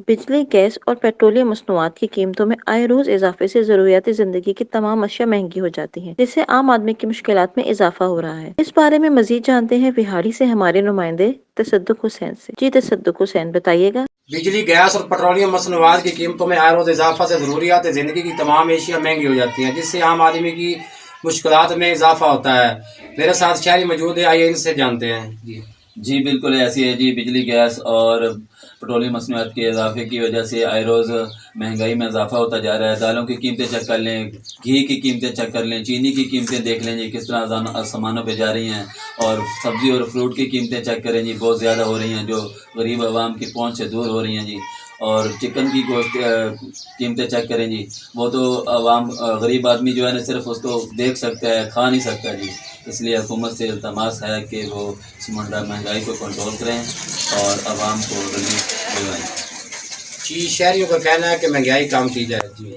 बिजली, गैस और पेट्रोलियम मसनूआत की कीमतों में आए रोज इजाफे से जरूरियाती जिंदगी की तमाम अशिया महंगी हो जाती हैं, जिससे आम आदमी की मुश्किलात में इजाफा हो रहा है। इस बारे में मजीद जानते हैं विहाड़ी से हमारे नुमाइंदे तसद्दुक हुसैन से। जी तसद्दुक हुसैन, बताइएगा। बिजली, गैस और पेट्रोलियम मसनूआत की कीमतों में आए रोज इजाफा से ज़रूरियात ज़िंदगी की तमाम एशिया महंगी हो जाती हैं, जिससे आम आदमी की मुश्किलात में इजाफा होता है। मेरे साथ शहरी मौजूद है, आइए इनसे जानते हैं। जी जी बिल्कुल ऐसी है जी। बिजली, गैस और पेट्रोलियम मसनूआत के इजाफे की वजह से आए रोज़ महंगाई में इजाफा होता जा रहा है। दालों की कीमतें चेक कर लें, घी की कीमतें चेक कर लें, चीनी की कीमतें देख लें जी किस तरह आसमानों पे जा रही हैं। और सब्ज़ी और फ्रूट की कीमतें चेक करें जी, बहुत ज़्यादा हो रही हैं, जो गरीब आवाम की पहुंच से दूर हो रही हैं जी। और चिकन की गोश्त कीमतें चेक करें जी, वो तो आवाम गरीब आदमी जो है ना सिर्फ उसको देख सकता है, खा नहीं सकता जी। इसलिए हुकूमत से इल्तमास है कि वो इस महंगाई को कंट्रोल करें और आवाम को रिलीफ दिलवाएँ। जी, शहरियों का कहना है कि महंगाई कम की जाए। जी